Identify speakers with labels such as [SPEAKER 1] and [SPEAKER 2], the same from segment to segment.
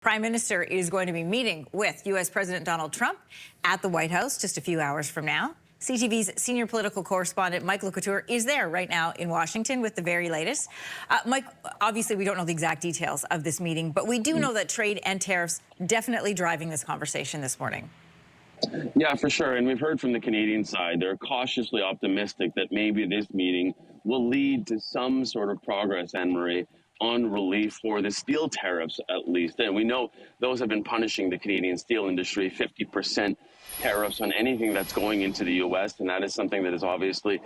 [SPEAKER 1] Prime Minister is going to be meeting with U.S. President Donald Trump at the White House just a few hours from now. CTV's senior political correspondent, Mike Couture, is there right now in Washington with the very latest. Mike, obviously we don't know the exact details of this meeting, but we do know that trade and tariffs definitely driving this conversation this morning.
[SPEAKER 2] Yeah, for sure. And we've heard from the Canadian side, they're cautiously optimistic that maybe this meeting will lead to some sort of progress, Anne-Marie, on relief for the steel tariffs, at least. And we know those have been punishing the Canadian steel industry, 50% tariffs on anything that's going into the U.S., and that is something that has obviously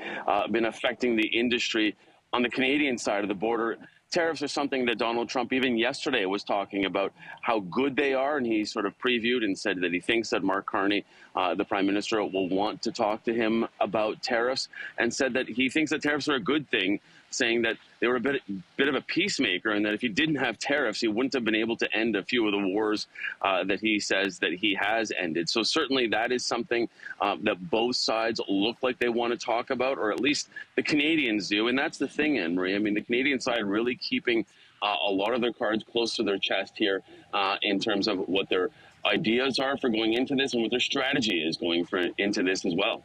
[SPEAKER 2] been affecting the industry on the Canadian side of the border. Tariffs are something that Donald Trump, even yesterday, was talking about how good they are, and he sort of previewed and said that he thinks that Mark Carney, the Prime Minister, will want to talk to him about tariffs, and said that he thinks that tariffs are a good thing, saying that they were a bit of a peacemaker, and that if he didn't have tariffs, he wouldn't have been able to end a few of the wars that he says that he has ended. So certainly that is something that both sides look like they want to talk about, or at least the Canadians do. And that's the thing, Anne-Marie. I mean, the Canadian side really keeping a lot of their cards close to their chest here in terms of what their ideas are for going into this and what their strategy is going into this as well.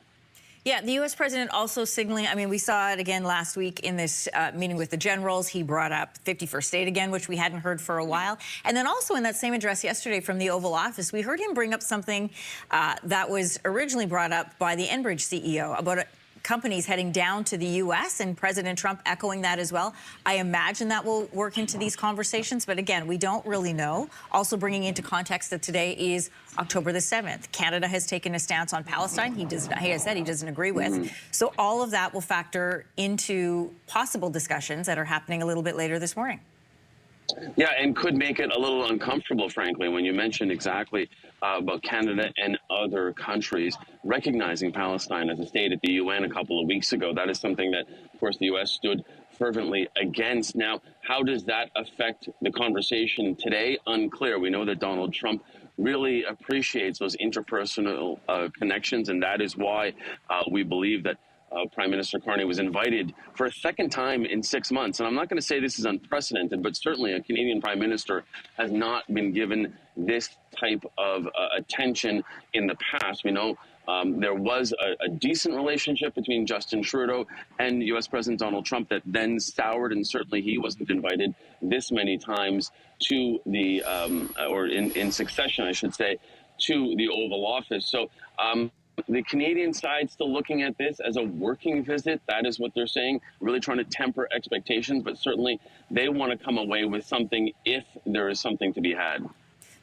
[SPEAKER 1] Yeah, the U.S. president also signaling, I mean, we saw it again last week in this meeting with the generals. He brought up 51st state again, which we hadn't heard for a while. And then also in that same address yesterday from the Oval Office, we heard him bring up something that was originally brought up by the Enbridge CEO about companies heading down to the U.S. and President Trump echoing that as well. I imagine that will work into these conversations, but again, we don't really know. Also bringing into context that today is October the 7th. Canada has taken a stance on Palestine. He has said he doesn't agree with. So all of that will factor into possible discussions that are happening a little bit later this morning.
[SPEAKER 2] Yeah, and could make it a little uncomfortable, frankly, when you mentioned exactly about Canada and other countries recognizing Palestine as a state at the UN a couple of weeks ago. That is something that, of course, the U.S. stood fervently against. Now, how does that affect the conversation today? Unclear. We know that Donald Trump really appreciates those interpersonal connections, and that is why we believe that Prime Minister Carney was invited for a second time in 6 months. And I'm not going to say this is unprecedented, but certainly a Canadian Prime Minister has not been given this type of attention in the past. We know there was a decent relationship between Justin Trudeau and U.S. President Donald Trump that then soured, and certainly he wasn't invited this many times to the, or in succession, I should say, to the Oval Office. So, the Canadian side still looking at this as a working visit. That is what they're saying, really trying to temper expectations, but certainly they want to come away with something if there is something to be had.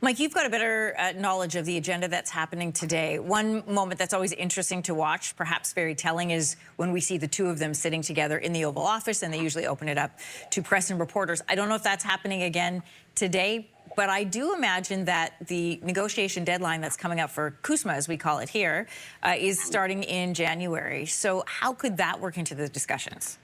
[SPEAKER 1] Mike, you've got a better knowledge of the agenda that's happening today. One moment that's always interesting to watch, perhaps very telling, is when we see the two of them sitting together in the Oval Office, and they usually open it up to press and reporters. I don't know if that's happening again today, but I do imagine that the negotiation deadline that's coming up for CUSMA, as we call it here, is starting in January. So how could that work into the discussions?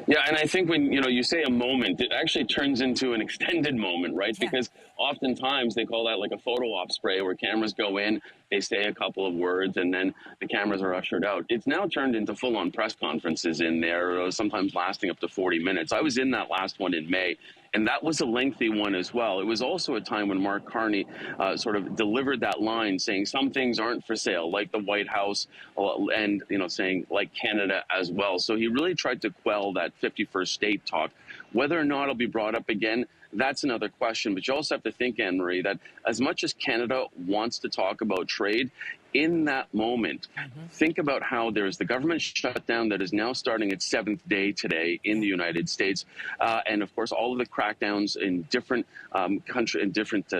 [SPEAKER 2] Yeah, and I think when you say a moment, it actually turns into an extended moment, right? Yeah. Because oftentimes they call that like a photo op spray, where cameras go in, they say a couple of words, and then the cameras are ushered out. It's now turned into full-on press conferences in there, sometimes lasting up to 40 minutes. I was in that last one in May, and that was a lengthy one as well. It was also a time when Mark Carney sort of delivered that line saying some things aren't for sale, like the White House, and saying like Canada as well. So he really tried to quell that 51st state talk. Whether or not it'll be brought up again, that's another question. But you also have to think, Anne-Marie, that as much as Canada wants to talk about trade, in that moment, think about how there's the government shutdown that is now starting its 7th day today in the United States, and of course all of the crackdowns in different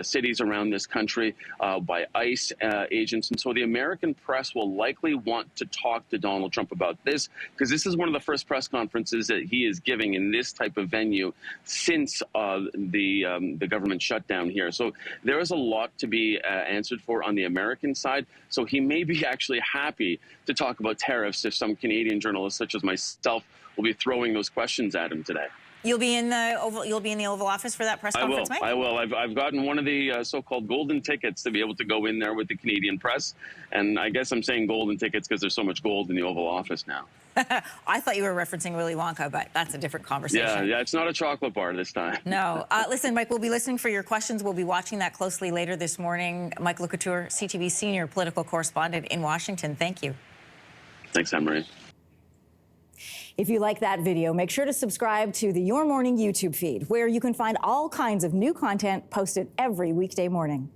[SPEAKER 2] cities around this country by ICE agents. And so the American press will likely want to talk to Donald Trump about this, because this is one of the first press conferences that he is giving in this type of venue since the government shutdown here. So there is a lot to be answered for on the American side. So he may be actually happy to talk about tariffs if some Canadian journalists, such as myself, will be throwing those questions at him today.
[SPEAKER 1] You'll be in the Oval Office for that press conference, Mike?
[SPEAKER 2] I will. I've gotten one of the so-called golden tickets to be able to go in there with the Canadian press, and I guess I'm saying golden tickets because there's so much gold in the Oval Office now.
[SPEAKER 1] I thought you were referencing Willy Wonka, but that's a different conversation.
[SPEAKER 2] Yeah, it's not a chocolate bar this time.
[SPEAKER 1] No. Listen, Mike, we'll be listening for your questions. We'll be watching that closely later this morning. Mike Lecouture, CTV senior political correspondent in Washington. Thank you.
[SPEAKER 2] Thanks, Anne-Marie.
[SPEAKER 3] If you like that video, make sure to subscribe to the Your Morning YouTube feed, where you can find all kinds of new content posted every weekday morning.